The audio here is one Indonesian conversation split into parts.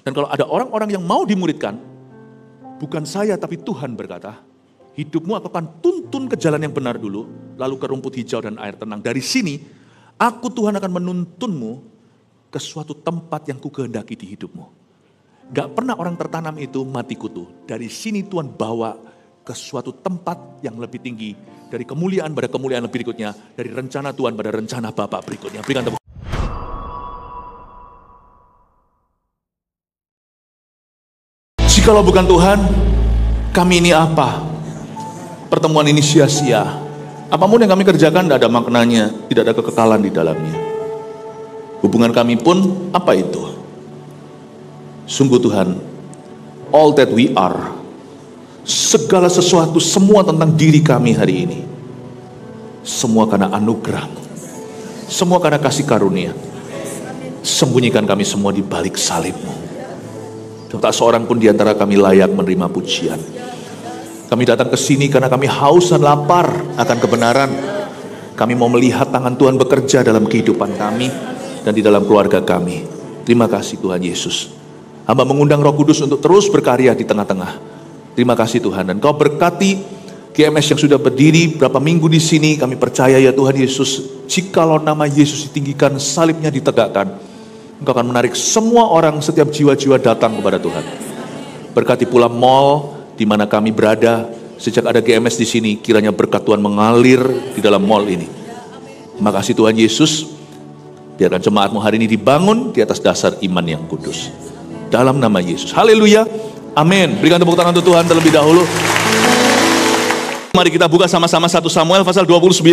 Dan kalau ada orang-orang yang mau dimuridkan, bukan saya tapi Tuhan berkata, hidupmu aku akan tuntun ke jalan yang benar dulu, lalu ke rumput hijau dan air tenang. Dari sini, aku Tuhan akan menuntunmu ke suatu tempat yang kukehendaki di hidupmu. Gak pernah orang tertanam itu mati kutu. Dari sini Tuhan bawa ke suatu tempat yang lebih tinggi. Dari kemuliaan pada kemuliaan berikutnya. Dari rencana Tuhan pada rencana Bapa berikutnya. Berikan tepuk. Jikalau bukan Tuhan, kami ini apa? Pertemuan ini sia-sia. Apapun yang kami kerjakan tidak ada maknanya, tidak ada kekekalan di dalamnya. Hubungan kami pun apa itu? Sungguh Tuhan, all that we are, segala sesuatu, semua tentang diri kami hari ini, semua karena anugerah, semua karena kasih karunia. Sembunyikan kami semua di balik salib-Mu. Tak seorang pun di antara kami layak menerima pujian. Kami datang ke sini karena kami haus dan lapar akan kebenaran. Kami mau melihat tangan Tuhan bekerja dalam kehidupan kami dan di dalam keluarga kami. Terima kasih Tuhan Yesus. Hamba mengundang Roh Kudus untuk terus berkarya di tengah-tengah. Terima kasih Tuhan. Dan Kau berkati GMS yang sudah berdiri berapa minggu di sini. Kami percaya ya Tuhan Yesus, jikalau nama Yesus ditinggikan, salibnya ditegakkan, Engkau akan menarik semua orang, setiap jiwa-jiwa datang kepada Tuhan. Berkati pula mall di mana kami berada. Sejak ada GMS di sini, kiranya berkat Tuhan mengalir di dalam mall ini. Terima kasih Tuhan Yesus. Biarkan jemaat-Mu hari ini dibangun di atas dasar iman yang kudus. Dalam nama Yesus. Haleluya. Amin. Berikan tepuk tangan untuk Tuhan terlebih dahulu. Mari kita buka sama-sama 1 Samuel pasal 29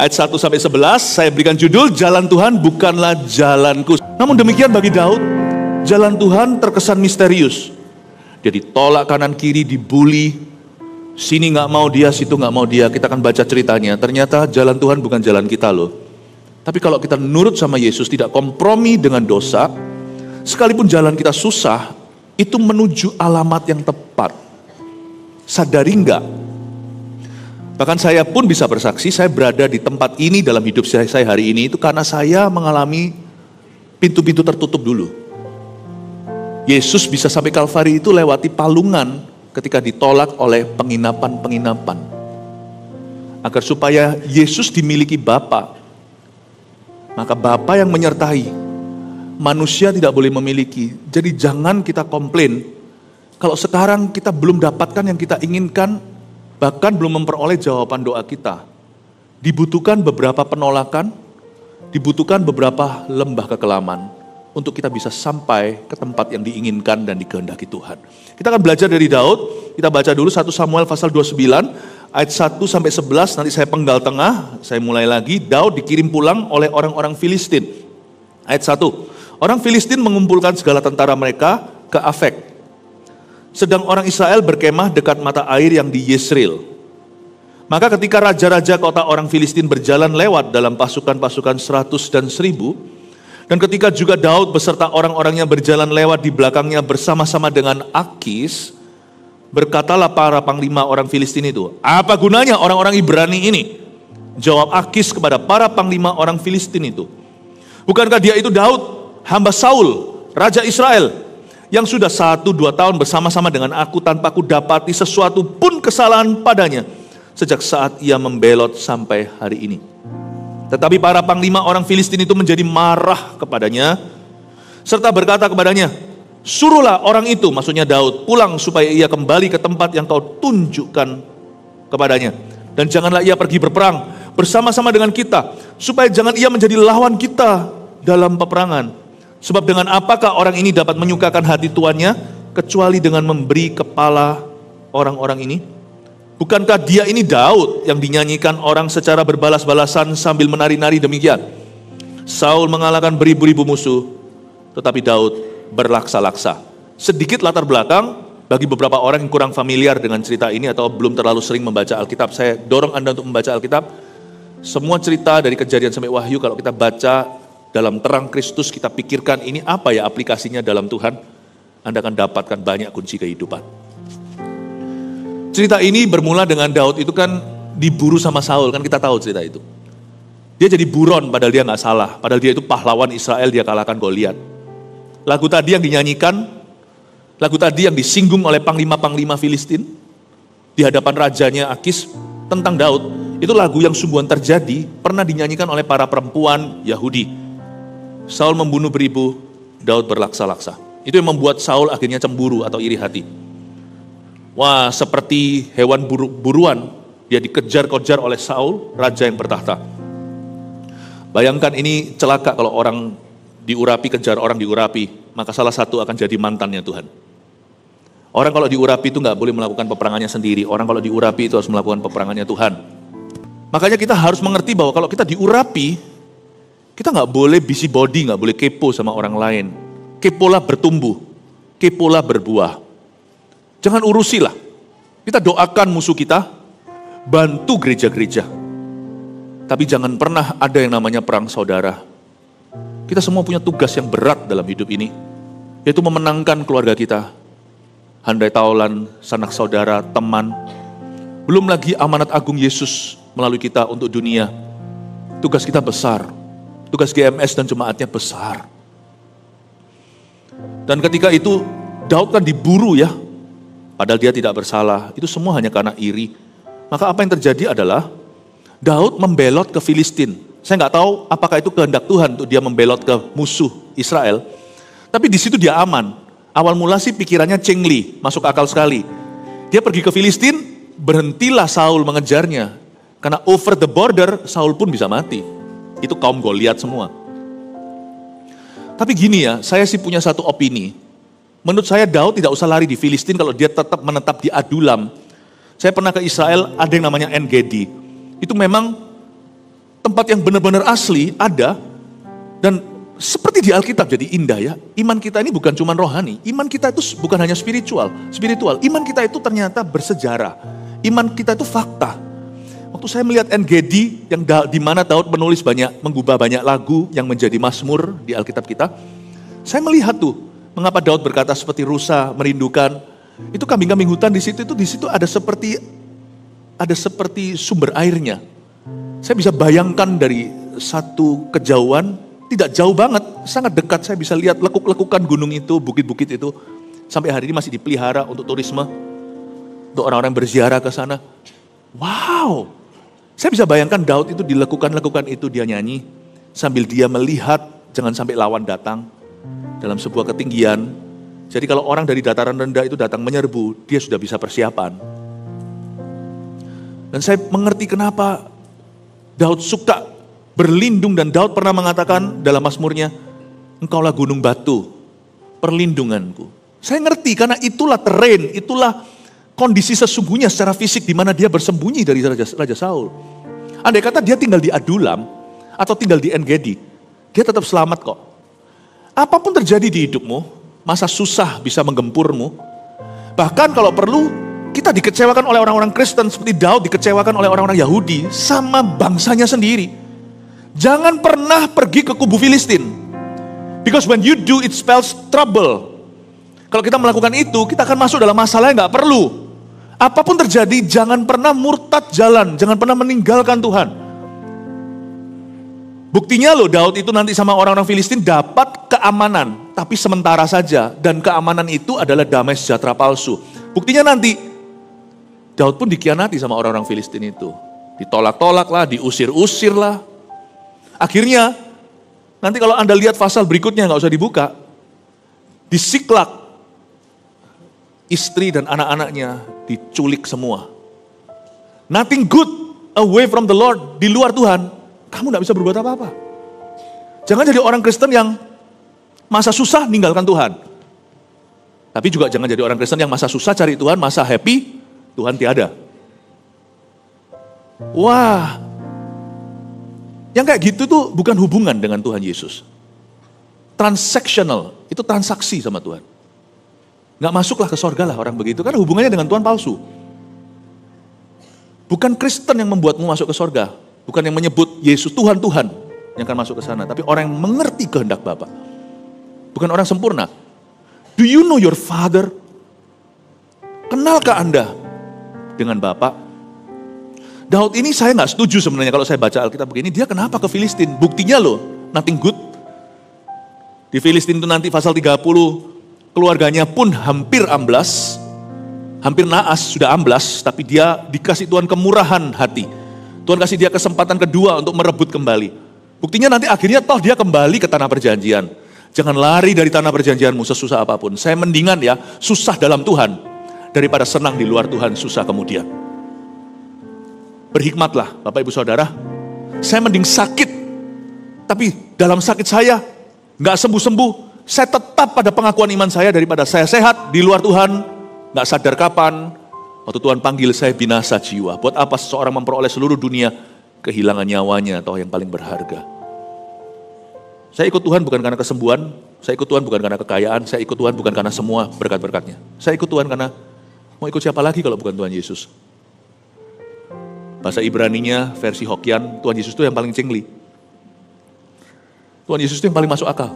ayat 1 sampai 11. Saya berikan judul, Jalan Tuhan bukanlah jalanku. Namun demikian bagi Daud, jalan Tuhan terkesan misterius. Dia ditolak kanan kiri, dibully. Sini gak mau dia, situ gak mau dia. Kita akan baca ceritanya. Ternyata jalan Tuhan bukan jalan kita loh. Tapi kalau kita nurut sama Yesus, tidak kompromi dengan dosa, sekalipun jalan kita susah, itu menuju alamat yang tepat. Sadari enggak? Bahkan saya pun bisa bersaksi, saya berada di tempat ini dalam hidup saya hari ini itu karena saya mengalami pintu-pintu tertutup dulu. Yesus bisa sampai Kalvari itu lewati palungan ketika ditolak oleh penginapan-penginapan. Agar supaya Yesus dimiliki Bapa, maka Bapa yang menyertai, manusia tidak boleh memiliki. Jadi jangan kita komplain kalau sekarang kita belum dapatkan yang kita inginkan, bahkan belum memperoleh jawaban doa kita. Dibutuhkan beberapa penolakan, dibutuhkan beberapa lembah kekelaman untuk kita bisa sampai ke tempat yang diinginkan dan dikehendaki Tuhan. Kita akan belajar dari Daud. Kita baca dulu 1 Samuel pasal 29 ayat 1 sampai 11. Nanti saya penggal tengah, saya mulai lagi. Daud dikirim pulang oleh orang-orang Filistin. Ayat 1. Orang Filistin mengumpulkan segala tentara mereka ke Afek. Sedang orang Israel berkemah dekat mata air yang di Yesreel. Maka ketika raja-raja kota orang Filistin berjalan lewat dalam pasukan-pasukan 100 dan 1000, dan ketika juga Daud beserta orang-orangnya berjalan lewat di belakangnya bersama-sama dengan Akis, berkatalah para panglima orang Filistin itu, apa gunanya orang-orang Ibrani ini? Jawab Akis kepada para panglima orang Filistin itu, bukankah dia itu Daud, hamba Saul, raja Israel, yang sudah 1-2 tahun bersama-sama dengan aku tanpa aku dapati sesuatu pun kesalahan padanya sejak saat ia membelot sampai hari ini. Tetapi para panglima orang Filistin itu menjadi marah kepadanya serta berkata kepadanya, suruhlah orang itu, maksudnya Daud, pulang supaya ia kembali ke tempat yang kau tunjukkan kepadanya. Dan janganlah ia pergi berperang bersama-sama dengan kita, supaya jangan ia menjadi lawan kita dalam peperangan. Sebab dengan apakah orang ini dapat menyukakan hati tuannya, kecuali dengan memberi kepala orang-orang ini? Bukankah dia ini Daud yang dinyanyikan orang secara berbalas-balasan sambil menari-nari demikian? Saul mengalahkan beribu-ribu musuh, tetapi Daud berlaksa-laksa. Sedikit latar belakang bagi beberapa orang yang kurang familiar dengan cerita ini atau belum terlalu sering membaca Alkitab. Saya dorong Anda untuk membaca Alkitab. Semua cerita dari Kejadian sampai Wahyu kalau kita baca dalam terang Kristus, kita pikirkan ini apa ya aplikasinya dalam Tuhan, Anda akan dapatkan banyak kunci kehidupan. Cerita ini bermula dengan Daud itu kan diburu sama Saul, kan kita tahu cerita itu. Dia jadi buron padahal dia gak salah, padahal dia itu pahlawan Israel, dia kalahkan Goliat. Lagu tadi yang dinyanyikan, lagu tadi yang disinggung oleh panglima-panglima Filistin di hadapan rajanya Akis tentang Daud, itu lagu yang sungguhan terjadi, pernah dinyanyikan oleh para perempuan Yahudi. Saul membunuh beribu, Daud berlaksa-laksa. Itu yang membuat Saul akhirnya cemburu atau iri hati. Wah, seperti hewan buruan, dia dikejar-kejar oleh Saul, raja yang bertahta. Bayangkan ini celaka kalau orang diurapi, kejar orang diurapi, maka salah satu akan jadi mantannya Tuhan. Orang kalau diurapi itu nggak boleh melakukan peperangannya sendiri. Orang kalau diurapi itu harus melakukan peperangannya Tuhan. Makanya kita harus mengerti bahwa kalau kita diurapi, kita nggak boleh busybody, nggak boleh kepo sama orang lain. Kepolah bertumbuh, kepolah berbuah. Jangan urusilah. Kita doakan musuh kita, bantu gereja-gereja. Tapi jangan pernah ada yang namanya perang saudara. Kita semua punya tugas yang berat dalam hidup ini, yaitu memenangkan keluarga kita. Handai taulan, sanak saudara, teman. Belum lagi amanat agung Yesus melalui kita untuk dunia. Tugas kita besar. Tugas GMS dan jemaatnya besar. Dan ketika itu Daud kan diburu ya. Padahal dia tidak bersalah. Itu semua hanya karena iri. Maka apa yang terjadi adalah Daud membelot ke Filistin. Saya nggak tahu apakah itu kehendak Tuhan untuk dia membelot ke musuh Israel. Tapi di situ dia aman. Awal mula sih pikirannya cengli, masuk akal sekali. Dia pergi ke Filistin, berhentilah Saul mengejarnya. Karena over the border, Saul pun bisa mati. Itu kaum Goliat semua. Tapi gini ya, saya sih punya satu opini. Menurut saya Daud tidak usah lari di Filistin kalau dia tetap menetap di Adulam. Saya pernah ke Israel, ada yang namanya En-Gedi. Itu memang tempat yang benar-benar asli, ada. Dan seperti di Alkitab jadi indah ya. Iman kita ini bukan cuma rohani. Iman kita itu bukan hanya spiritual. Iman kita itu ternyata bersejarah. Iman kita itu fakta. Waktu saya melihat En-Gedi yang di mana Daud menulis menggubah banyak lagu yang menjadi mazmur di Alkitab kita. Saya melihat tuh mengapa Daud berkata seperti rusa merindukan. Itu kambing-kambing hutan di situ ada seperti sumber airnya. Saya bisa bayangkan dari satu kejauhan, tidak jauh banget, sangat dekat saya bisa lihat lekuk-lekukan gunung itu, bukit-bukit itu. Sampai hari ini masih dipelihara untuk turisme, untuk orang-orang berziarah ke sana. Wow, saya bisa bayangkan Daud itu dilekukan-lekukan itu dia nyanyi, sambil dia melihat jangan sampai lawan datang dalam sebuah ketinggian. Jadi kalau orang dari dataran rendah itu datang menyerbu, dia sudah bisa persiapan. Dan saya mengerti kenapa Daud suka berlindung, dan Daud pernah mengatakan dalam mazmurnya, engkaulah gunung batu, perlindunganku. Saya ngerti karena itulah terrain, itulah kondisi sesungguhnya secara fisik di mana dia bersembunyi dari Raja Saul. Andai kata dia tinggal di Adulam atau tinggal di En-Gedi, dia tetap selamat kok. Apapun terjadi di hidupmu, masa susah bisa menggempurmu. Bahkan kalau perlu, kita dikecewakan oleh orang-orang Kristen seperti Daud dikecewakan oleh orang-orang Yahudi sama bangsanya sendiri. Jangan pernah pergi ke kubu Filistin. Because when you do, it spells trouble. Kalau kita melakukan itu, kita akan masuk dalam masalah yang gak perlu. Apapun terjadi, jangan pernah murtad jalan. Jangan pernah meninggalkan Tuhan. Buktinya loh, Daud itu nanti sama orang-orang Filistin dapat keamanan. Tapi sementara saja. Dan keamanan itu adalah damai sejahtera palsu. Buktinya nanti, Daud pun dikhianati sama orang-orang Filistin itu. Ditolak-tolak lah, diusir-usir lah. Akhirnya, nanti kalau Anda lihat pasal berikutnya, nggak usah dibuka. Di Siklak, istri dan anak-anaknya diculik semua. Nothing good away from the Lord, di luar Tuhan, kamu nggak bisa berbuat apa-apa. Jangan jadi orang Kristen yang masa susah ninggalkan Tuhan. Tapi juga jangan jadi orang Kristen yang masa susah cari Tuhan, masa happy, Tuhan tiada. Wah, yang kayak gitu tuh bukan hubungan dengan Tuhan Yesus. Transactional, itu transaksi sama Tuhan. Nggak masuklah ke sorga lah orang begitu, karena hubungannya dengan Tuhan palsu. Bukan Kristen yang membuatmu masuk ke sorga, bukan yang menyebut Yesus Tuhan yang akan masuk ke sana, tapi orang yang mengerti kehendak Bapa. Bukan orang sempurna. Do you know your Father? Kenalkah Anda dengan Bapa? Daud ini saya nggak setuju sebenarnya kalau saya baca Alkitab begini, dia kenapa ke Filistin? Buktinya loh, nothing good. Di Filistin itu nanti pasal 30, keluarganya pun hampir amblas, hampir naas, sudah amblas, tapi dia dikasih Tuhan kemurahan hati. Tuhan kasih dia kesempatan kedua untuk merebut kembali. Buktinya nanti akhirnya toh dia kembali ke tanah perjanjian. Jangan lari dari tanah perjanjianmu sesusah apapun. Saya mendingan ya susah dalam Tuhan daripada senang di luar Tuhan susah kemudian. Berhikmatlah Bapak Ibu Saudara. Saya mending sakit, tapi dalam sakit saya nggak sembuh-sembuh, saya tetap pada pengakuan iman saya daripada saya sehat di luar Tuhan, nggak sadar kapan, waktu Tuhan panggil saya binasa jiwa. Buat apa seseorang memperoleh seluruh dunia, kehilangan nyawanya atau yang paling berharga. Saya ikut Tuhan bukan karena kesembuhan, saya ikut Tuhan bukan karena kekayaan, saya ikut Tuhan bukan karena semua berkat-berkatnya. Saya ikut Tuhan karena mau ikut siapa lagi kalau bukan Tuhan Yesus. Bahasa Ibraninya versi Hokian, Tuhan Yesus itu yang paling cengli. Tuhan Yesus itu yang paling masuk akal.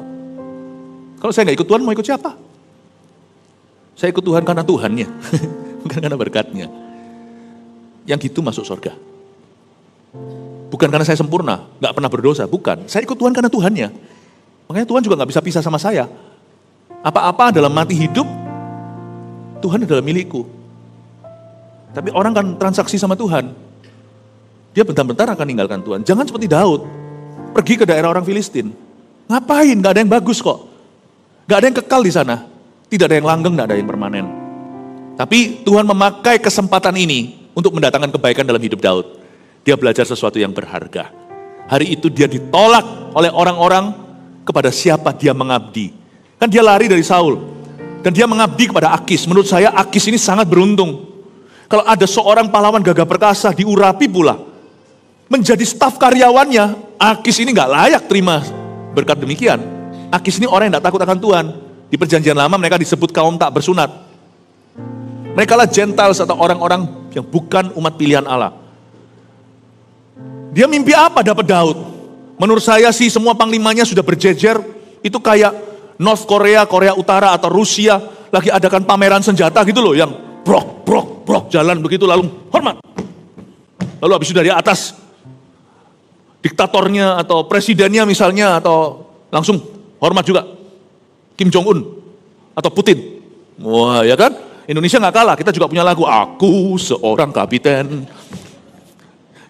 Kalau saya nggak ikut Tuhan, mau ikut siapa? Saya ikut Tuhan karena Tuhannya, bukan karena berkatnya. Yang gitu masuk surga. Bukan karena saya sempurna, nggak pernah berdosa, bukan. Saya ikut Tuhan karena Tuhannya. Makanya Tuhan juga nggak bisa pisah sama saya. Apa-apa dalam mati hidup, Tuhan adalah milikku. Tapi orang kan transaksi sama Tuhan. Dia bentar-bentar akan meninggalkan Tuhan. Jangan seperti Daud. Pergi ke daerah orang Filistin. Ngapain? Gak ada yang bagus kok. Gak ada yang kekal di sana. Tidak ada yang langgeng, gak ada yang permanen. Tapi Tuhan memakai kesempatan ini untuk mendatangkan kebaikan dalam hidup Daud. Dia belajar sesuatu yang berharga. Hari itu dia ditolak oleh orang-orang kepada siapa dia mengabdi. Kan dia lari dari Saul. Dan dia mengabdi kepada Akis. Menurut saya Akis ini sangat beruntung. Kalau ada seorang pahlawan gagah perkasa diurapi pula. Menjadi staf karyawannya, Akis ini gak layak terima berkat demikian. Akis ini orang yang gak takut akan Tuhan. Di perjanjian lama mereka disebut kaum tak bersunat. Mereka lah Gentiles atau orang-orang yang bukan umat pilihan Allah. Dia mimpi apa dapat Daud? Menurut saya sih semua panglimanya sudah berjejer. Itu kayak North Korea, Korea Utara atau Rusia. Lagi adakan pameran senjata gitu loh. Yang brok jalan begitu lalu hormat. Lalu habis itu dari atas diktatornya atau presidennya misalnya atau langsung hormat juga Kim Jong Un atau Putin. Wah ya kan, Indonesia nggak kalah, kita juga punya lagu Aku Seorang Kapiten.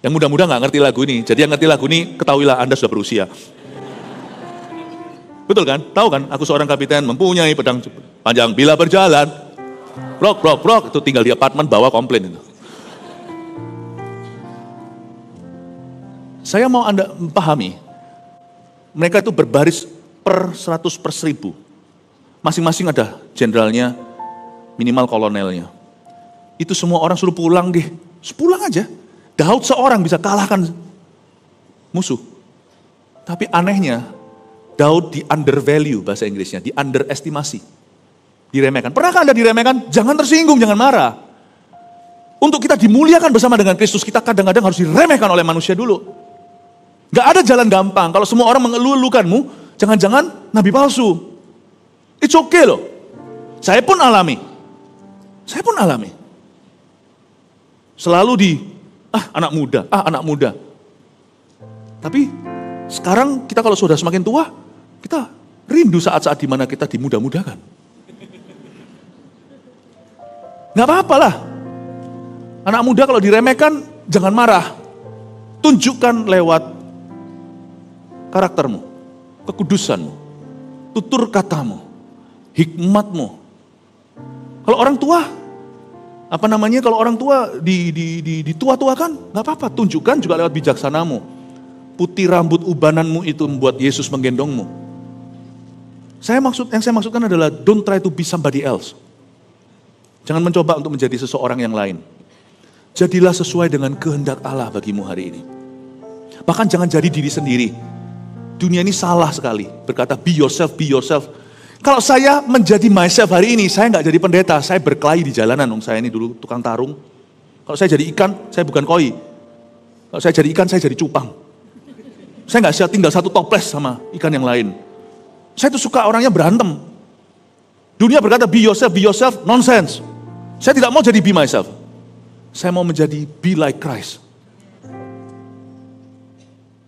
Yang muda-muda nggak ngerti lagu ini, jadi yang ngerti lagu ini ketahuilah Anda sudah berusia. Betul kan? Tahu kan? Aku seorang kapiten mempunyai pedang panjang bila berjalan. Brok itu tinggal di apartemen bawa komplain itu. Saya mau Anda pahami, mereka itu berbaris per 100 per 1000. Masing-masing ada jenderalnya, minimal kolonelnya. Itu semua orang suruh pulang deh, pulang aja. Daud seorang bisa kalahkan musuh. Tapi anehnya, Daud di undervalue bahasa Inggrisnya, di underestimasi. Diremehkan. Pernahkah Anda diremehkan? Jangan tersinggung, jangan marah. Untuk kita dimuliakan bersama dengan Kristus, kita kadang-kadang harus diremehkan oleh manusia dulu. Gak ada jalan gampang. Kalau semua orang mengeluh-elukanmu, jangan-jangan nabi palsu. It's okay loh. Saya pun alami. Selalu anak muda. Tapi sekarang kita kalau sudah semakin tua, kita rindu saat-saat dimana kita dimudah-mudahkan. Gak apa-apa lah. Anak muda kalau diremehkan, jangan marah. Tunjukkan lewat karaktermu, kekudusanmu, tutur katamu, hikmatmu. Kalau orang tua, kalau orang tua ditua-tuakan, gak apa-apa, tunjukkan juga lewat bijaksanamu. Putih rambut ubananmu itu membuat Yesus menggendongmu. Yang saya maksudkan adalah don't try to be somebody else. Jangan mencoba untuk menjadi seseorang yang lain. Jadilah sesuai dengan kehendak Allah bagimu hari ini. Bahkan jangan jadi diri sendiri. Dunia ini salah sekali, berkata be yourself, be yourself. Kalau saya menjadi myself hari ini, saya nggak jadi pendeta, saya berkelahi di jalanan. Saya ini dulu tukang tarung. Kalau saya jadi ikan, saya bukan koi. Kalau saya jadi ikan, saya jadi cupang. Saya nggak siap tinggal satu toples sama ikan yang lain. Saya tuh suka orangnya berantem. Dunia berkata be yourself, nonsense. Saya tidak mau jadi be myself. Saya mau menjadi be like Christ.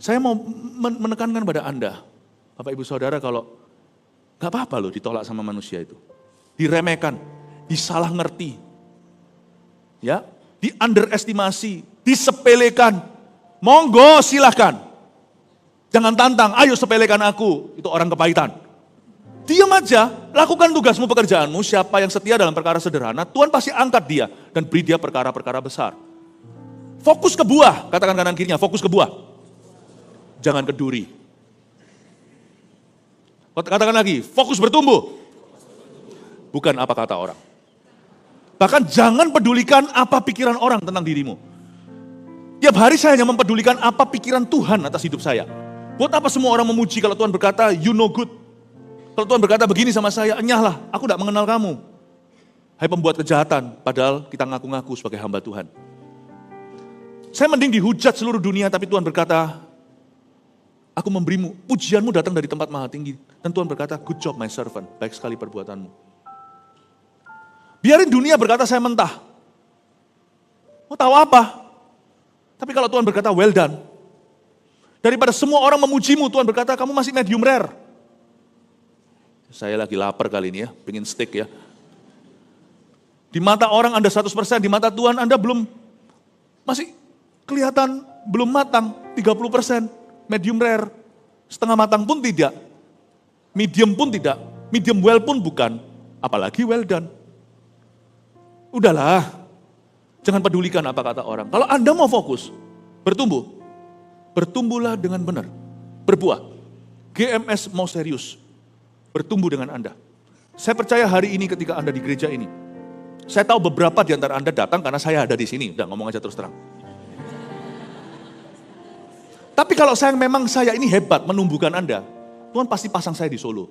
Saya mau menekankan pada Anda, Bapak Ibu Saudara, kalau Gak apa-apa loh ditolak sama manusia itu. Diremehkan, disalah ngerti. Ya, di underestimasi, disepelekan. Monggo silahkan. Jangan tantang, ayo sepelekan aku. Itu orang kepahitan. Diam aja, lakukan tugasmu, pekerjaanmu. Siapa yang setia dalam perkara sederhana, Tuhan pasti angkat dia dan beri dia perkara-perkara besar. Fokus ke buah, katakan kanan kirinya, fokus ke buah. Jangan ke duri. Katakan lagi, fokus bertumbuh. Bukan apa kata orang. Bahkan jangan pedulikan apa pikiran orang tentang dirimu. Tiap hari saya hanya mempedulikan apa pikiran Tuhan atas hidup saya. Buat apa semua orang memuji kalau Tuhan berkata, you know good. Kalau Tuhan berkata begini sama saya, enyahlah, aku tidak mengenal kamu. Hai pembuat kejahatan, padahal kita ngaku-ngaku sebagai hamba Tuhan. Saya mending dihujat seluruh dunia, tapi Tuhan berkata, aku memberimu, pujianmu datang dari tempat maha tinggi. Dan Tuhan berkata, good job my servant, baik sekali perbuatanmu. Biarin dunia berkata saya mentah. Mau tahu apa? Tapi kalau Tuhan berkata well done, daripada semua orang memujimu, Tuhan berkata kamu masih medium rare. Saya lagi lapar kali ini ya, pengen steak ya. Di mata orang Anda 100%, di mata Tuhan Anda belum, masih kelihatan belum matang, 30%, medium rare, setengah matang pun tidak, medium pun tidak, medium well pun bukan, apalagi well done. Udahlah, jangan pedulikan apa kata orang. Kalau Anda mau fokus, bertumbuh, bertumbuhlah dengan benar, berbuah. GMS mau serius, bertumbuh dengan Anda. Saya percaya hari ini ketika Anda di gereja ini, saya tahu beberapa di antara Anda datang karena saya ada di sini, udah ngomong aja terus terang. Tapi kalau memang saya ini hebat menumbuhkan Anda, Tuhan pasti pasang saya di Solo.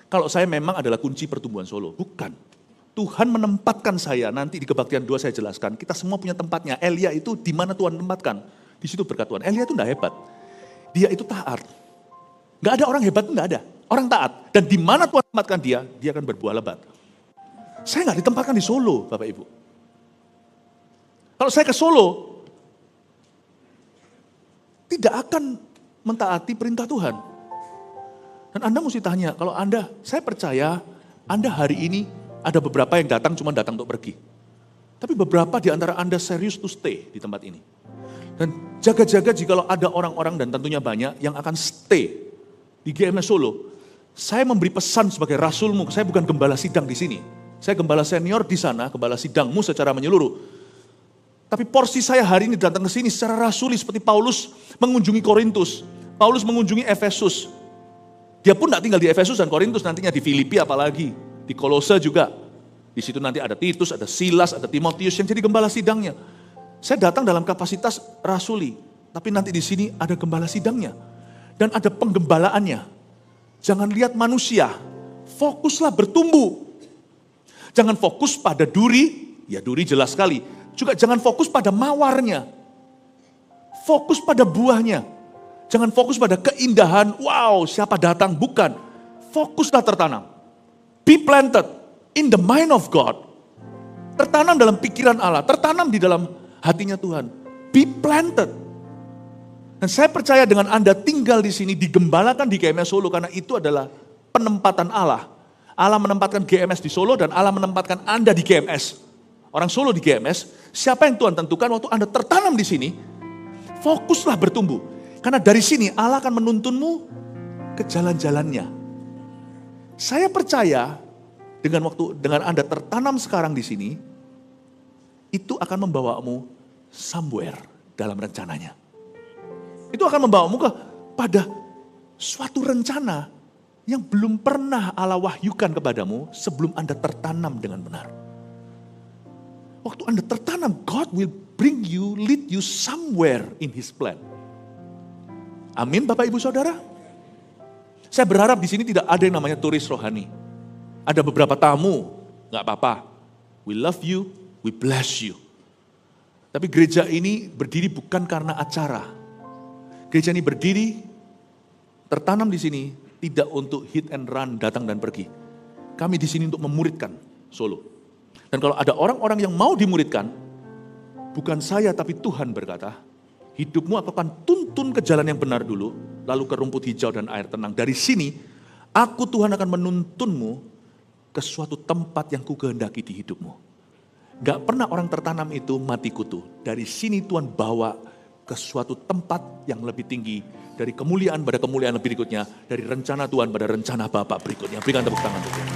Kalau saya memang adalah kunci pertumbuhan Solo, bukan. Tuhan menempatkan saya, nanti di kebaktian 2 saya jelaskan, kita semua punya tempatnya. Elia itu di mana Tuhan tempatkan, di situ berkat Tuhan. Elia itu enggak hebat, dia itu taat. Enggak ada orang hebat, enggak ada. Orang taat, dan di mana Tuhan tempatkan dia akan berbuah lebat. Saya enggak ditempatkan di Solo, Bapak Ibu. Kalau saya ke Solo, tidak akan mentaati perintah Tuhan. Dan Anda mesti tanya, kalau Anda, saya percaya Anda hari ini ada beberapa yang datang cuma datang untuk pergi. Tapi beberapa di antara Anda serius to stay di tempat ini. Dan jaga-jaga jikalau ada orang-orang dan tentunya banyak yang akan stay di GMS Solo. Saya memberi pesan sebagai rasulmu, saya bukan gembala sidang di sini. Saya gembala senior di sana, gembala sidangmu secara menyeluruh. Tapi porsi saya hari ini datang ke sini secara rasuli seperti Paulus mengunjungi Korintus. Paulus mengunjungi Efesus. Dia pun tidak tinggal di Efesus dan Korintus, nantinya di Filipi apalagi. Di Kolose juga. Di situ nanti ada Titus, ada Silas, ada Timotius yang jadi gembala sidangnya. Saya datang dalam kapasitas rasuli. Tapi nanti di sini ada gembala sidangnya. Dan ada penggembalaannya. Jangan lihat manusia. Fokuslah bertumbuh. Jangan fokus pada duri. Ya duri jelas sekali. Juga jangan fokus pada mawarnya. Fokus pada buahnya. Jangan fokus pada keindahan, wow siapa datang, bukan. Fokuslah tertanam. Be planted in the mind of God. Tertanam dalam pikiran Allah, tertanam di dalam hatinya Tuhan. Be planted. Dan saya percaya dengan Anda tinggal di sini, digembalakan di GMS Solo, karena itu adalah penempatan Allah. Allah menempatkan GMS di Solo dan Allah menempatkan Anda di GMS. Orang Solo di GMS, siapa yang Tuhan tentukan waktu Anda tertanam di sini, fokuslah bertumbuh. Karena dari sini Allah akan menuntunmu ke jalan-jalannya. Saya percaya dengan Anda tertanam sekarang di sini, itu akan membawamu somewhere dalam rencananya. Itu akan membawamu pada suatu rencana yang belum pernah Allah wahyukan kepadamu sebelum Anda tertanam dengan benar. Waktu Anda tertanam, God will bring you, lead you somewhere in His plan. Amin Bapak Ibu Saudara. Saya berharap di sini tidak ada yang namanya turis rohani. Ada beberapa tamu, gak apa-apa. We love you, we bless you. Tapi gereja ini berdiri bukan karena acara. Gereja ini berdiri, tertanam di sini, tidak untuk hit and run, datang dan pergi. Kami di sini untuk memuridkan Solo. Dan kalau ada orang-orang yang mau dimuridkan, bukan saya tapi Tuhan berkata, hidupmu aku akan tuntun ke jalan yang benar dulu, lalu ke rumput hijau dan air tenang. Dari sini Aku Tuhan akan menuntunmu ke suatu tempat yang kukehendaki di hidupmu. Gak pernah orang tertanam itu mati kutu. Dari sini Tuhan bawa ke suatu tempat yang lebih tinggi. Dari kemuliaan pada kemuliaan berikutnya. Dari rencana Tuhan pada rencana Bapa berikutnya. Berikan tepuk tangan untuk Tuhan.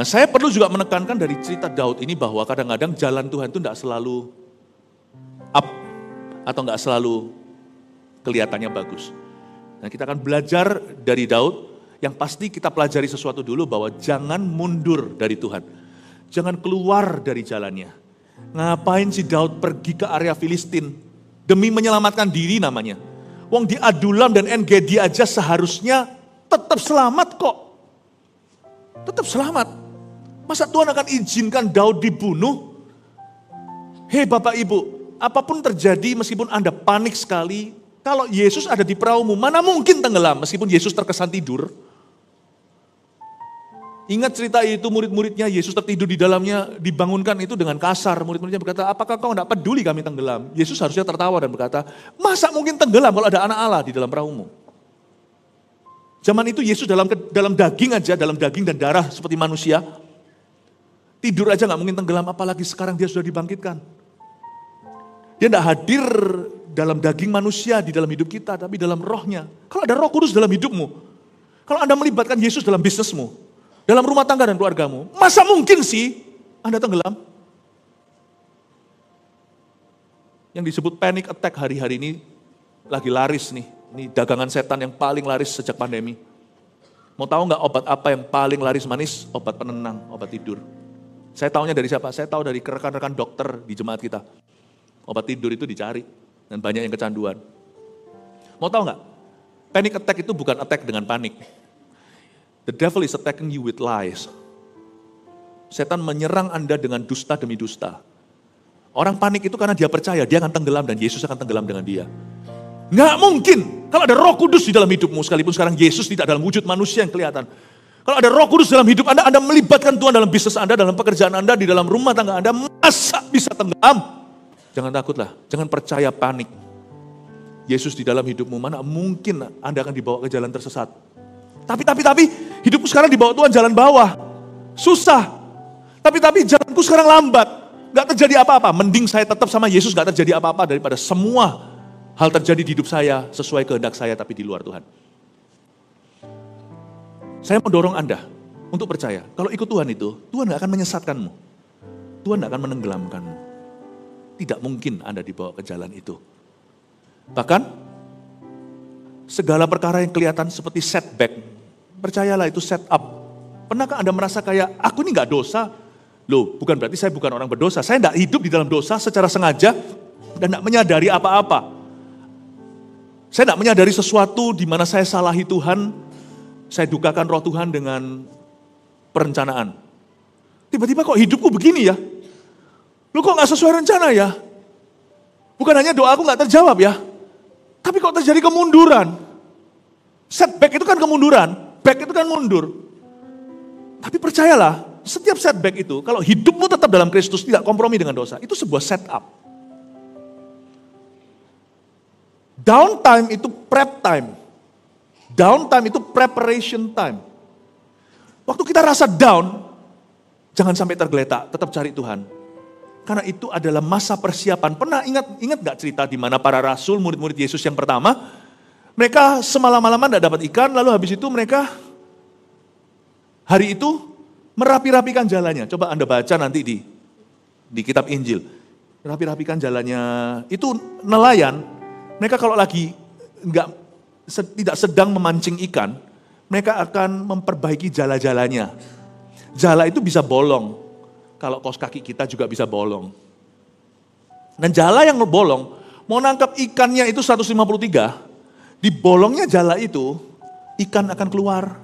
Nah, saya perlu juga menekankan dari cerita Daud ini bahwa kadang-kadang jalan Tuhan itu tidak selalu up atau tidak selalu kelihatannya bagus. Nah, kita akan belajar dari Daud, yang pasti kita pelajari sesuatu dulu bahwa jangan mundur dari Tuhan. Jangan keluar dari jalannya. Ngapain si Daud pergi ke area Filistin? Demi menyelamatkan diri namanya. Wong di Adulam dan En-Gedi aja seharusnya tetap selamat kok. Tetap selamat. Masa Tuhan akan izinkan Daud dibunuh? Hei Bapak Ibu, apapun terjadi meskipun Anda panik sekali, kalau Yesus ada di perahumu, mana mungkin tenggelam meskipun Yesus terkesan tidur. Ingat cerita itu, murid-muridnya Yesus tertidur di dalamnya, dibangunkan itu dengan kasar. Murid-muridnya berkata, apakah kau tidak peduli kami tenggelam? Yesus harusnya tertawa dan berkata, masa mungkin tenggelam kalau ada anak Allah di dalam perahumu? Zaman itu Yesus dalam daging aja, dalam daging dan darah seperti manusia. Tidur aja gak mungkin tenggelam, apalagi sekarang dia sudah dibangkitkan. Dia tidak hadir dalam daging manusia di dalam hidup kita, tapi dalam rohnya. Kalau ada Roh Kudus dalam hidupmu, kalau Anda melibatkan Yesus dalam bisnismu, dalam rumah tangga dan keluargamu, masa mungkin sih Anda tenggelam? Yang disebut panic attack hari-hari ini lagi laris nih. Ini dagangan setan yang paling laris sejak pandemi. Mau tahu nggak obat apa yang paling laris manis? Obat penenang, obat tidur. Saya tahunya dari siapa? Saya tahu dari rekan-rekan dokter di jemaat kita. Obat tidur itu dicari. Dan banyak yang kecanduan. Mau tahu nggak? Panic attack itu bukan attack dengan panik. The devil is attacking you with lies. Setan menyerang Anda dengan dusta demi dusta. Orang panik itu karena dia percaya dia akan tenggelam dan Yesus akan tenggelam dengan dia. Nggak mungkin. Kalau ada Roh Kudus di dalam hidupmu, sekalipun sekarang Yesus tidak dalam wujud manusia yang kelihatan. Kalau ada Roh Kudus dalam hidup Anda melibatkan Tuhan dalam bisnis Anda, dalam pekerjaan Anda, di dalam rumah tangga Anda, masa bisa tenggelam? Jangan takutlah, jangan percaya panik. Yesus di dalam hidupmu, mana mungkin Anda akan dibawa ke jalan tersesat. Tapi, hidupku sekarang dibawa Tuhan jalan bawah. Susah. Tapi jalanku sekarang lambat. Gak terjadi apa-apa, mending saya tetap sama Yesus, gak terjadi apa-apa daripada semua hal terjadi di hidup saya sesuai kehendak saya tapi di luar Tuhan. Saya mau dorong Anda untuk percaya, kalau ikut Tuhan itu, Tuhan gak akan menyesatkanmu. Tuhan gak akan menenggelamkanmu. Tidak mungkin Anda dibawa ke jalan itu. Bahkan, segala perkara yang kelihatan seperti setback, percayalah itu set up. Pernahkah Anda merasa kayak, aku ini gak dosa? Loh, bukan berarti saya bukan orang berdosa. Saya tidak hidup di dalam dosa secara sengaja dan tidak menyadari apa-apa. Saya tidak menyadari sesuatu di mana saya salahi Tuhan, saya dukakan roh Tuhan dengan perencanaan. Tiba-tiba kok hidupku begini ya? Loh kok gak sesuai rencana ya? Bukan hanya doa aku gak terjawab ya, tapi kok terjadi kemunduran. Setback itu kan kemunduran, back itu kan mundur. Tapi percayalah, setiap setback itu, kalau hidupmu tetap dalam Kristus, tidak kompromi dengan dosa, itu sebuah setup. Downtime itu prep time. Downtime itu preparation time. Waktu kita rasa down, jangan sampai tergeletak, tetap cari Tuhan. Karena itu adalah masa persiapan. Pernah ingat gak cerita di mana para rasul, murid-murid Yesus yang pertama, mereka semalam-malaman tidak dapat ikan, lalu habis itu mereka hari itu merapi-rapikan jalannya. Coba Anda baca nanti di kitab Injil. Rapi-rapikan jalannya. Itu nelayan, mereka kalau lagi tidak sedang memancing ikan, mereka akan memperbaiki jala-jalanya. Jala itu bisa bolong. Kalau kaos kaki kita juga bisa bolong. Dan jala yang bolong, mau nangkap ikannya itu 153, di bolongnya jala itu, ikan akan keluar.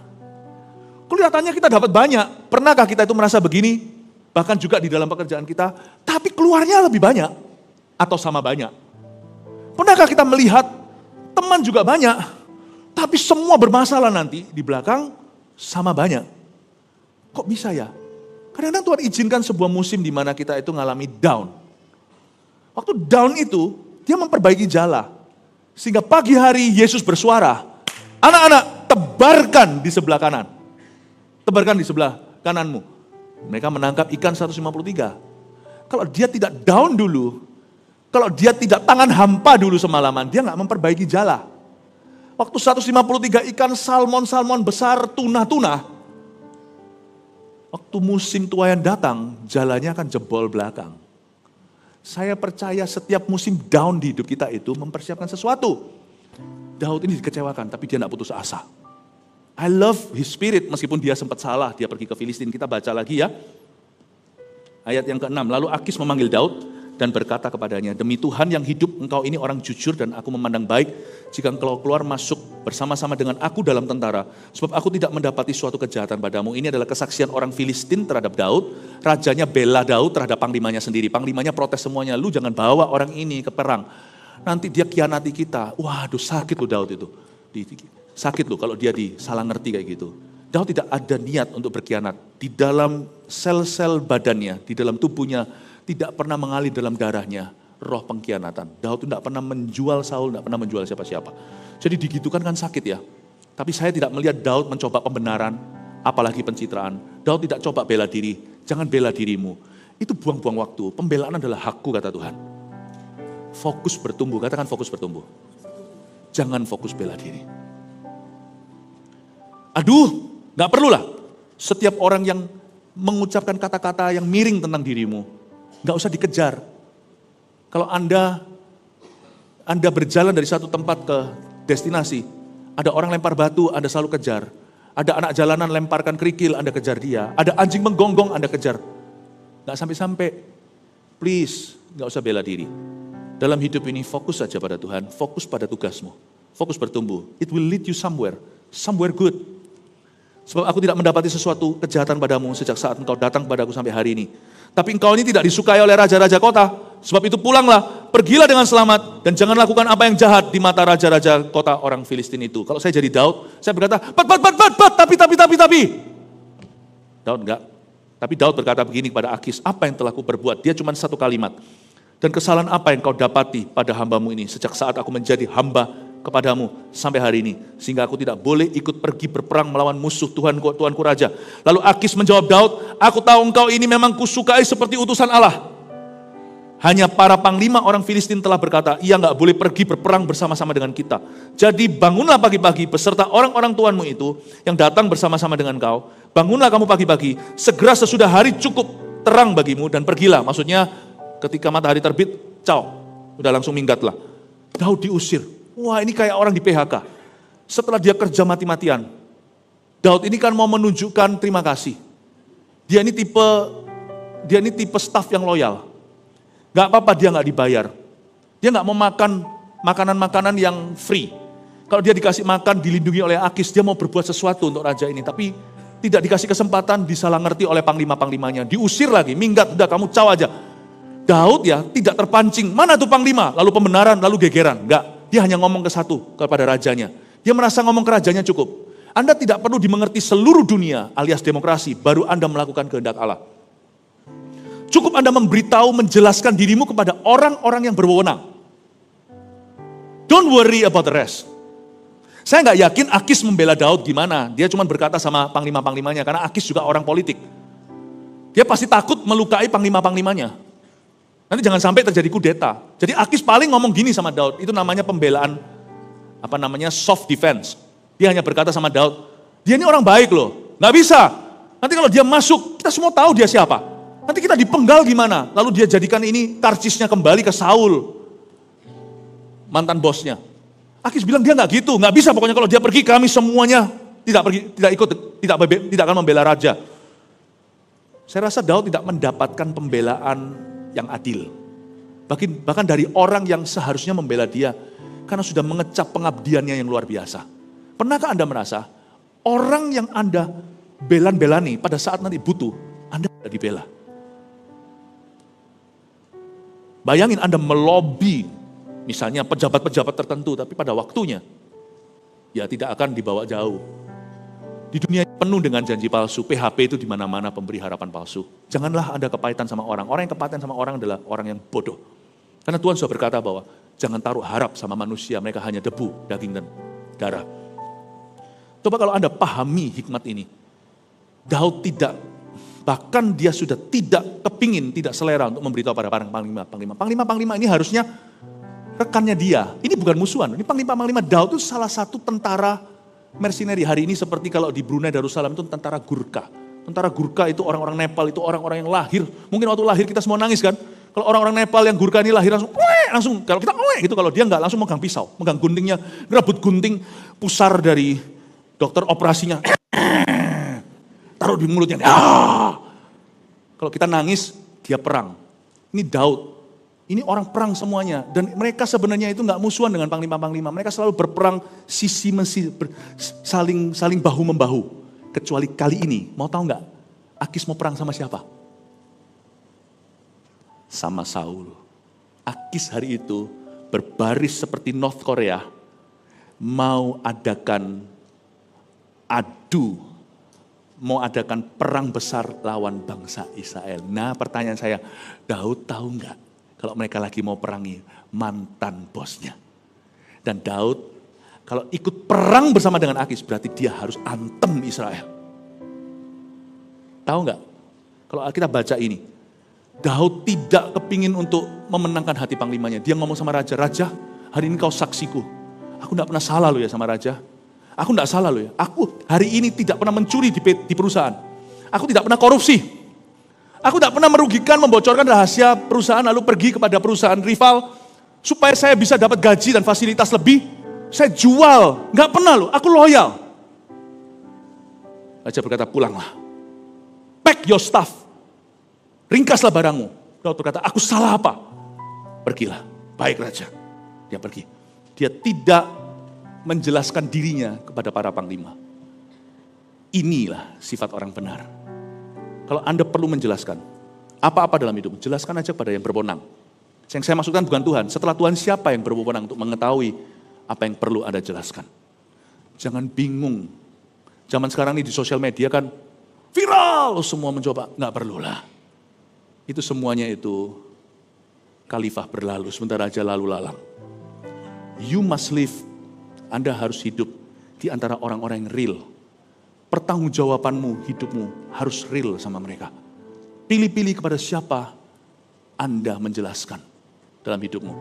Kelihatannya kita dapat banyak. Pernahkah kita itu merasa begini? Bahkan juga di dalam pekerjaan kita, tapi keluarnya lebih banyak atau sama banyak. Pernahkah kita melihat teman juga banyak, tapi semua bermasalah nanti di belakang sama banyak. Kok bisa ya? Kadang-kadang Tuhan izinkan sebuah musim di mana kita itu ngalami down. Waktu down itu, dia memperbaiki jala. Sehingga pagi hari Yesus bersuara, Anak-anak, tebarkan di sebelah kanan. Tebarkan di sebelah kananmu. Mereka menangkap ikan 153. Kalau dia tidak down dulu, kalau dia tidak tangan hampa dulu semalaman, dia nggak memperbaiki jala. Waktu 153 ikan salmon besar, tuna-tuna, waktu musim tuayan datang, jalannya akan jebol belakang. Saya percaya setiap musim down di hidup kita itu mempersiapkan sesuatu. Daud ini dikecewakan, tapi dia tidak putus asa. I love his spirit, meskipun dia sempat salah, dia pergi ke Filistin. Kita baca lagi ya. Ayat yang ke-6, lalu Akis memanggil Daud dan berkata kepadanya, demi Tuhan yang hidup, engkau ini orang jujur dan aku memandang baik jika engkau keluar masuk bersama-sama dengan aku dalam tentara. Sebab aku tidak mendapati suatu kejahatan padamu. Ini adalah kesaksian orang Filistin terhadap Daud. Rajanya bela Daud terhadap panglimanya sendiri. Panglimanya protes semuanya, lu jangan bawa orang ini ke perang. Nanti dia khianati kita. Waduh, sakit lu Daud itu. Sakit lu kalau dia salah ngerti kayak gitu. Daud tidak ada niat untuk berkhianat. Di dalam sel-sel badannya, di dalam tubuhnya, tidak pernah mengalir dalam darahnya roh pengkhianatan. Daud tidak pernah menjual Saul, tidak pernah menjual siapa-siapa. Jadi digitukan kan sakit ya. Tapi saya tidak melihat Daud mencoba pembenaran, apalagi pencitraan. Daud tidak coba bela diri, jangan bela dirimu. Itu buang-buang waktu. Pembelaan adalah hakku, kata Tuhan. Fokus bertumbuh, katakan fokus bertumbuh. Jangan fokus bela diri. Aduh, gak perlulah. Setiap orang yang mengucapkan kata-kata yang miring tentang dirimu, gak usah dikejar. Kalau Anda berjalan dari satu tempat ke destinasi, ada orang lempar batu, Anda selalu kejar. Ada anak jalanan lemparkan kerikil, Anda kejar dia. Ada anjing menggonggong, Anda kejar. Gak sampai-sampai. Please, gak usah bela diri. Dalam hidup ini fokus saja pada Tuhan, fokus pada tugasmu. Fokus bertumbuh. It will lead you somewhere good. Sebab aku tidak mendapati sesuatu kejahatan padamu sejak saat engkau datang kepadaku sampai hari ini. Tapi engkau ini tidak disukai oleh raja-raja kota. Sebab itu pulanglah, pergilah dengan selamat. Dan jangan lakukan apa yang jahat di mata raja-raja kota orang Filistin itu. Kalau saya jadi Daud, saya berkata, tapi. Daud enggak. Tapi Daud berkata begini kepada Akis, apa yang telah ku berbuat? Dia cuma satu kalimat. Dan kesalahan apa yang kau dapati pada hambamu ini sejak saat aku menjadi hamba kepadamu sampai hari ini. Sehingga aku tidak boleh ikut pergi berperang melawan musuh Tuanku Raja. Lalu Akis menjawab Daud, aku tahu engkau ini memang kusukai seperti utusan Allah. Hanya para panglima orang Filistin telah berkata, ia gak boleh pergi berperang bersama-sama dengan kita. Jadi bangunlah pagi-pagi beserta orang-orang tuanmu itu yang datang bersama-sama dengan kau. Bangunlah kamu pagi-pagi, segera sesudah hari cukup terang bagimu dan pergilah. Maksudnya ketika matahari terbit, udah langsung minggatlah. Daud diusir. Wah, ini kayak orang di PHK. Setelah dia kerja mati-matian, Daud ini kan mau menunjukkan terima kasih. Dia ini tipe staf yang loyal. Gak apa-apa dia gak dibayar. Dia gak mau makan makanan-makanan yang free. Kalau dia dikasih makan, dilindungi oleh Akis, dia mau berbuat sesuatu untuk raja ini. Tapi tidak dikasih kesempatan, disalah ngerti oleh panglima-panglimanya. Diusir lagi, minggat, udah kamu caw aja. Daud ya tidak terpancing, mana tuh panglima? Lalu pembenaran, lalu gegeran. Enggak. Dia hanya ngomong ke satu kepada rajanya. Dia merasa ngomong ke rajanya cukup. Anda tidak perlu dimengerti seluruh dunia alias demokrasi, baru Anda melakukan kehendak Allah. Cukup Anda memberitahu, menjelaskan dirimu kepada orang-orang yang berwenang. Don't worry about the rest. Saya nggak yakin Akis membela Daud gimana. Dia cuma berkata sama panglima-panglimanya, karena Akis juga orang politik. Dia pasti takut melukai panglima-panglimanya. Nanti jangan sampai terjadi kudeta. Jadi Akis paling ngomong gini sama Daud, itu namanya pembelaan, soft defense. Dia hanya berkata sama Daud, dia ini orang baik loh, nggak bisa. Nanti kalau dia masuk, kita semua tahu dia siapa. Nanti kita dipenggal gimana? Lalu dia jadikan ini karcisnya kembali ke Saul, mantan bosnya. Akis bilang dia nggak gitu, nggak bisa. Pokoknya kalau dia pergi, kami semuanya tidak akan membela raja. Saya rasa Daud tidak mendapatkan pembelaan yang adil. Bahkan dari orang yang seharusnya membela dia, karena sudah mengecap pengabdiannya yang luar biasa. Pernahkah Anda merasa, orang yang Anda belan-belani pada saat nanti butuh, Anda tidak dibela? Bayangin Anda melobi, misalnya pejabat-pejabat tertentu, tapi pada waktunya, ya tidak akan dibawa jauh. Di dunia penuh dengan janji palsu, PHP itu di mana-mana pemberi harapan palsu. Janganlah Anda kepahitan sama orang. Orang yang kepahitan sama orang adalah orang yang bodoh. Karena Tuhan sudah berkata bahwa jangan taruh harap sama manusia, mereka hanya debu, daging dan darah. Coba kalau Anda pahami hikmat ini. Daud tidak, bahkan dia sudah tidak kepingin, tidak selera untuk memberitahu pada para panglima. Panglima ini harusnya rekannya dia. Ini bukan musuhan, ini panglima Daud itu salah satu tentara mercenary. Hari ini seperti kalau di Brunei Darussalam itu tentara Gurkha. Tentara Gurkha itu orang-orang Nepal, itu orang-orang yang lahir. Mungkin waktu lahir kita semua nangis kan. Kalau orang-orang Nepal yang Gurkha ini lahir langsung kalau kita gitu, kalau dia enggak langsung megang pisau, megang guntingnya, ngerebut gunting pusar dari dokter operasinya. Taruh di mulutnya. Kalau kita nangis, dia perang. Ini Daud. Ini orang perang semuanya. Dan mereka sebenarnya itu enggak musuhan dengan panglima-panglima. Mereka selalu berperang saling bahu-membahu. Kecuali kali ini, mau tahu enggak? Akis mau perang sama siapa? Sama Saul. Akis hari itu berbaris seperti North Korea. Mau adakan perang besar lawan bangsa Israel. Nah pertanyaan saya, Daud tahu enggak kalau mereka lagi mau perangi mantan bosnya? Dan Daud kalau ikut perang bersama dengan Akis berarti dia harus antem Israel. Tahu enggak? Kalau kita baca ini, Daud tidak kepingin untuk memenangkan hati panglimanya. Dia ngomong sama raja, "Raja, hari ini kau saksiku. Aku enggak pernah salah loh ya sama raja. Aku enggak salah loh ya. Aku hari ini tidak pernah mencuri di perusahaan. Aku tidak pernah korupsi. Aku tidak pernah merugikan, membocorkan rahasia perusahaan lalu pergi kepada perusahaan rival supaya saya bisa dapat gaji dan fasilitas lebih. Saya jual, enggak pernah loh. Aku loyal." Raja berkata, "Pulanglah. Pack your stuff. Ringkaslah barangmu." Daud berkata, "Aku salah apa?" "Pergilah." "Baik raja." Dia pergi. Dia tidak menjelaskan dirinya kepada para panglima. Inilah sifat orang benar. Kalau Anda perlu menjelaskan apa-apa dalam hidup, jelaskan aja pada yang berwenang. Yang saya maksudkan bukan Tuhan. Setelah Tuhan, siapa yang berwenang untuk mengetahui apa yang perlu Anda jelaskan. Jangan bingung. Zaman sekarang ini di sosial media kan viral, semua mencoba. Nggak perlulah. Itu semuanya itu khalifah berlalu, sebentar aja lalu lalang. You must live. Anda harus hidup di antara orang-orang yang real. Pertanggungjawabanmu, hidupmu harus real sama mereka. Pilih-pilih kepada siapa Anda menjelaskan dalam hidupmu.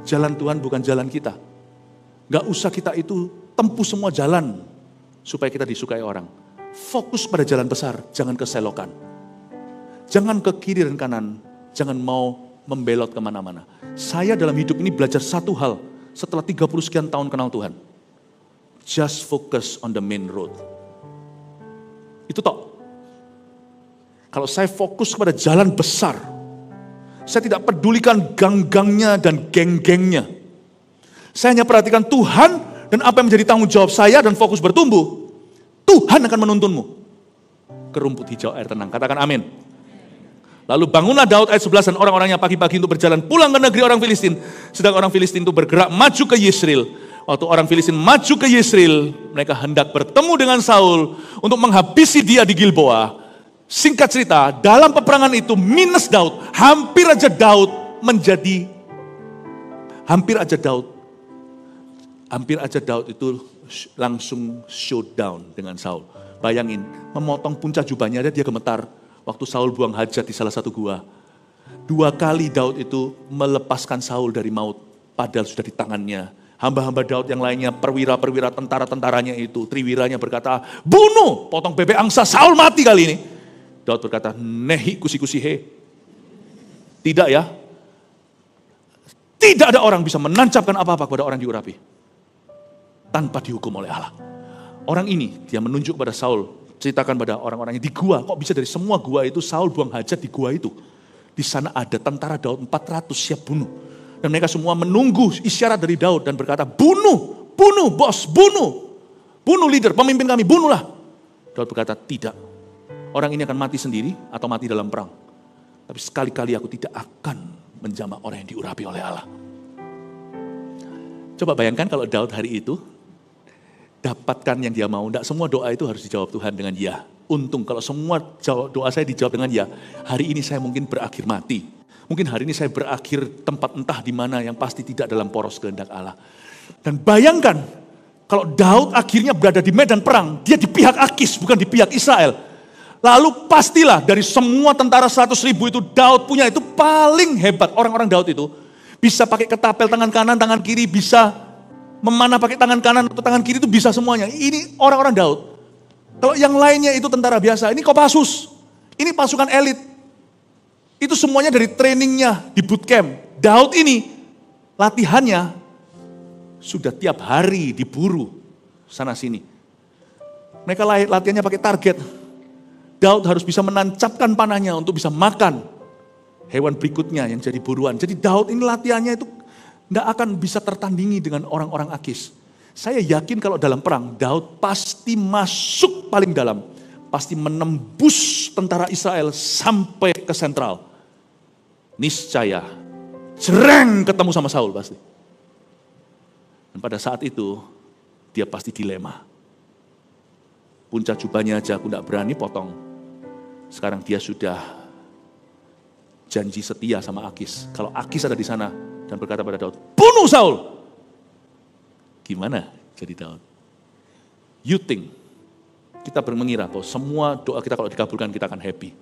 Jalan Tuhan bukan jalan kita. Gak usah kita itu tempuh semua jalan supaya kita disukai orang. Fokus pada jalan besar, jangan keselokan. Jangan ke kiri dan kanan, jangan mau membelot kemana-mana. Saya dalam hidup ini belajar satu hal setelah 30 sekian tahun kenal Tuhan. Just focus on the main road. Itu toh. Kalau saya fokus pada jalan besar, saya tidak pedulikan gang-gangnya dan geng-gengnya. Saya hanya perhatikan Tuhan dan apa yang menjadi tanggung jawab saya dan fokus bertumbuh. Tuhan akan menuntunmu ke rumput hijau air tenang. Katakan amin. Lalu bangunlah Daud ayat 11 dan orang-orangnya pagi-pagi untuk berjalan pulang ke negeri orang Filistin. Sedang orang Filistin itu bergerak maju ke Yisril. Waktu orang Filistin maju ke Yisril, mereka hendak bertemu dengan Saul untuk menghabisi dia di Gilboa. Singkat cerita, dalam peperangan itu minus Daud. Hampir aja Daud itu langsung showdown dengan Saul. Bayangin, memotong puncak jubahnya dia gemetar. Waktu Saul buang hajat di salah satu gua. 2 kali Daud itu melepaskan Saul dari maut. Padahal sudah di tangannya. Hamba-hamba Daud yang lainnya, perwira-perwira tentara-tentaranya itu. Triwiranya berkata, "Bunuh, potong bebek angsa, Saul mati kali ini." Daud berkata, "Nehi kusi-kusi he." Tidak ya. Tidak ada orang bisa menancapkan apa-apa kepada orang diurapi. Tanpa dihukum oleh Allah. Orang ini, dia menunjuk kepada Saul. Ceritakan pada orang-orangnya di gua, kok bisa dari semua gua itu Saul buang hajat di gua itu. Di sana ada tentara Daud 400 siap bunuh. Dan mereka semua menunggu isyarat dari Daud dan berkata, "Bunuh, bunuh bos, bunuh. Bunuh leader, pemimpin kami, bunuhlah." Daud berkata, "Tidak. Orang ini akan mati sendiri atau mati dalam perang. Tapi sekali-kali aku tidak akan menjamah orang yang diurapi oleh Allah." Coba bayangkan kalau Daud hari itu dapatkan yang dia mau. Tidak semua doa itu harus dijawab Tuhan dengan ya. Untung kalau semua doa saya dijawab dengan ya, hari ini saya mungkin berakhir mati. Mungkin hari ini saya berakhir tempat entah di mana yang pasti tidak dalam poros kehendak Allah. Dan bayangkan Kalau Daud akhirnya berada di medan perang, dia di pihak Akis, bukan di pihak Israel. Lalu pastilah dari semua tentara 100.000 itu Daud punya itu paling hebat. Orang-orang Daud itu bisa pakai ketapel tangan kanan, tangan kiri, bisa memanah pakai tangan kanan atau tangan kiri itu bisa semuanya. Ini orang-orang Daud. Kalau yang lainnya itu tentara biasa, ini Kopassus. Ini pasukan elit. Itu semuanya dari trainingnya di bootcamp. Daud ini latihannya sudah tiap hari diburu sana sini. Mereka latihannya pakai target. Daud harus bisa menancapkan panahnya untuk bisa makan hewan berikutnya yang jadi buruan. Jadi Daud ini latihannya itu nggak akan bisa tertandingi dengan orang-orang Akis. Saya yakin kalau dalam perang, Daud pasti masuk paling dalam. Pasti menembus tentara Israel sampai ke sentral. Niscaya, sereng ketemu sama Saul pasti. Dan pada saat itu, dia pasti dilema. Puncak jubahnya aja aku gak berani potong. Sekarang dia sudah janji setia sama Akis. Kalau Akis ada di sana dan berkata pada Daud, bunuh Saul. Gimana jadi Daud? You think, kita mengira bahwa semua doa kita kalau dikabulkan kita akan happy.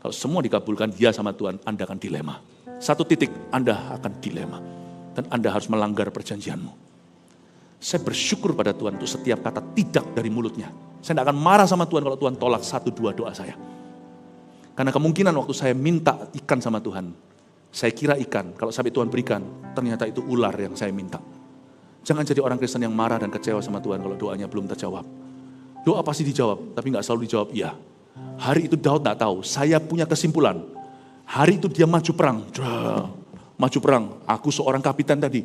Kalau semua dikabulkan dia sama Tuhan, Anda akan dilema. Satu titik Anda akan dilema. Dan Anda harus melanggar perjanjianmu. Saya bersyukur pada Tuhan untuk setiap kata tidak dari mulutnya. Saya tidak akan marah sama Tuhan kalau Tuhan tolak 1-2 doa saya. Karena kemungkinan waktu saya minta ikan sama Tuhan, saya kira ikan, kalau sampai Tuhan berikan, ternyata itu ular yang saya minta. Jangan jadi orang Kristen yang marah dan kecewa sama Tuhan kalau doanya belum terjawab. Doa pasti dijawab, tapi nggak selalu dijawab iya. Hari itu Daud nggak tahu, saya punya kesimpulan. Hari itu dia maju perang. Maju perang, aku seorang kapiten tadi.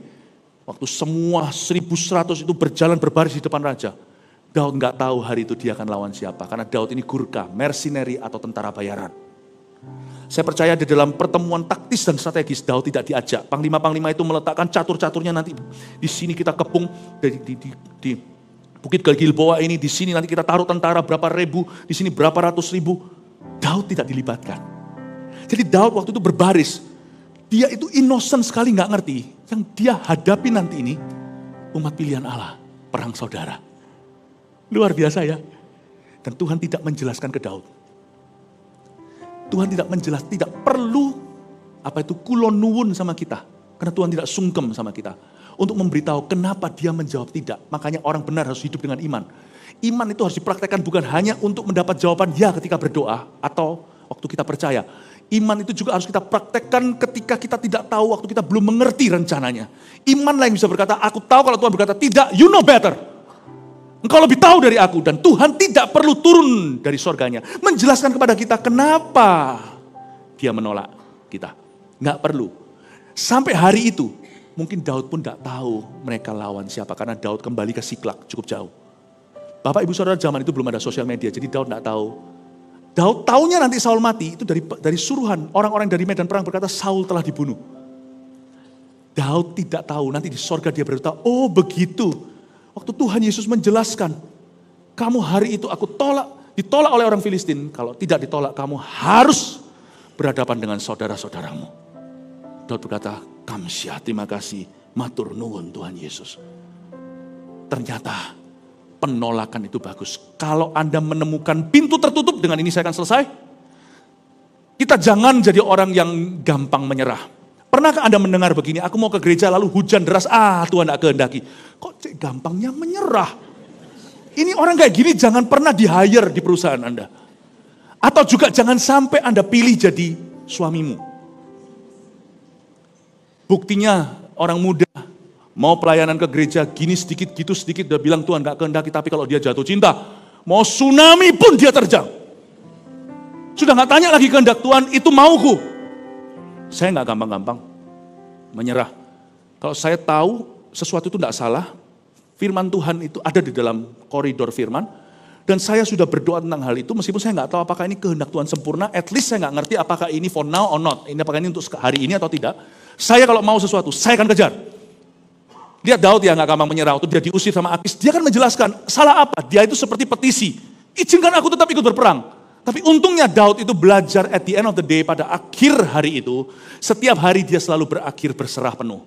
Waktu semua 1.100 itu berjalan berbaris di depan raja. Daud nggak tahu hari itu dia akan lawan siapa. Karena Daud ini gurkha, mercenary atau tentara bayaran. Saya percaya di dalam pertemuan taktis dan strategis Daud tidak diajak. Panglima-panglima itu meletakkan catur-caturnya nanti. Di sini kita kepung, di Bukit Gilboa ini, di sini nanti kita taruh tentara berapa ribu, di sini berapa ratus ribu. Daud tidak dilibatkan. Jadi Daud waktu itu berbaris. Dia itu innocent sekali gak ngerti. Yang dia hadapi nanti ini umat pilihan Allah. Perang saudara. Luar biasa ya. Dan Tuhan tidak menjelaskan ke Daud. Tuhan tidak menjelaskan, tidak perlu kulon nuwun sama kita. Karena Tuhan tidak sungkem sama kita. Untuk memberitahu kenapa dia menjawab tidak. Makanya orang benar harus hidup dengan iman. Iman itu harus dipraktekkan bukan hanya untuk mendapat jawaban ya ketika berdoa. Atau waktu kita percaya. Iman itu juga harus kita praktekkan ketika kita tidak tahu, waktu kita belum mengerti rencananya. Iman lah yang bisa berkata, aku tahu kalau Tuhan berkata tidak, you know better. Engkau lebih tahu dari aku. Dan Tuhan tidak perlu turun dari surganya. Menjelaskan kepada kita kenapa dia menolak kita. Nggak perlu. Sampai hari itu, mungkin Daud pun tidak tahu mereka lawan siapa. Karena Daud kembali ke Siklag cukup jauh. Bapak ibu saudara zaman itu belum ada sosial media. Jadi Daud tidak tahu. Daud taunya nanti Saul mati itu dari suruhan orang-orang dari medan perang berkata Saul telah dibunuh. Daud tidak tahu nanti di sorga dia berkata, oh begitu. Waktu Tuhan Yesus menjelaskan, kamu hari itu aku ditolak oleh orang Filistin. Kalau tidak ditolak kamu harus berhadapan dengan saudara-saudaramu. Daud berkata, kamsyah terima kasih, matur nuwun Tuhan Yesus. Ternyata penolakan itu bagus. Kalau Anda menemukan pintu tertutup, dengan ini saya akan selesai. Kita jangan jadi orang yang gampang menyerah. Pernahkah Anda mendengar begini, aku mau ke gereja lalu hujan deras, Tuhan tidak kehendaki. Kok gampangnya menyerah? Ini orang kayak gini jangan pernah di-hire di perusahaan Anda. Atau juga jangan sampai Anda pilih jadi suamimu. Buktinya orang muda mau pelayanan ke gereja, gini sedikit, gitu sedikit, udah bilang Tuhan gak kehendaki, tapi kalau dia jatuh cinta, mau tsunami pun dia terjang. Sudah gak tanya lagi kehendak Tuhan, itu mauku. Saya gak gampang-gampang menyerah. Kalau saya tahu sesuatu itu gak salah, firman Tuhan itu ada di dalam koridor firman, dan saya sudah berdoa tentang hal itu, meskipun saya gak tahu apakah ini kehendak Tuhan sempurna, at least saya gak ngerti apakah ini for now or not, apakah ini untuk hari ini atau tidak. Saya kalau mau sesuatu, saya akan kejar. Lihat Daud ya gak gampang menyerah. Waktu dia diusir sama Akis, dia kan menjelaskan salah apa. Dia itu seperti petisi. Izinkan aku tetap ikut berperang. Tapi untungnya Daud itu belajar at the end of the day, pada akhir hari itu, setiap hari dia selalu berakhir berserah penuh.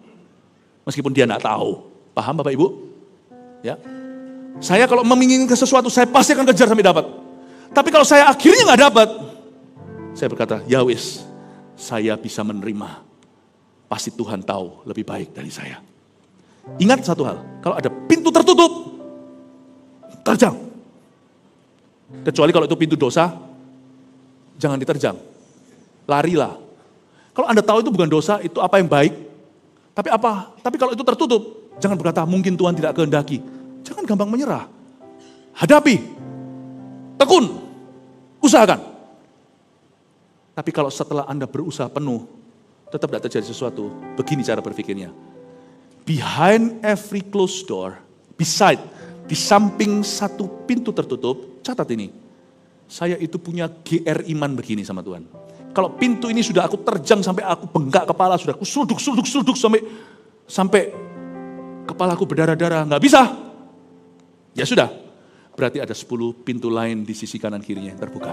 Meskipun dia gak tahu. Paham Bapak Ibu? Ya. Saya kalau menginginkan sesuatu, saya pasti akan kejar sampai dapat. Tapi kalau saya akhirnya nggak dapat, saya berkata, ya wis, saya bisa menerima. Pasti Tuhan tahu lebih baik dari saya. Ingat satu hal, kalau ada pintu tertutup, terjang. Kecuali kalau itu pintu dosa, jangan diterjang. Larilah. Kalau Anda tahu itu bukan dosa, itu apa yang baik. Tapi apa? Tapi kalau itu tertutup, jangan berkata mungkin Tuhan tidak kehendaki. Jangan gampang menyerah. Hadapi. Tekun. Usahakan. Tapi kalau setelah Anda berusaha penuh, tetap tidak terjadi sesuatu, begini cara berpikirnya. Behind every closed door, di samping satu pintu tertutup, catat ini. Saya itu punya GR iman begini sama Tuhan. Kalau pintu ini sudah aku terjang sampai aku bengkak kepala, sudah aku suduk sampai kepalaku berdarah-darah, nggak bisa. Ya sudah, berarti ada 10 pintu lain di sisi kanan kirinya yang terbuka.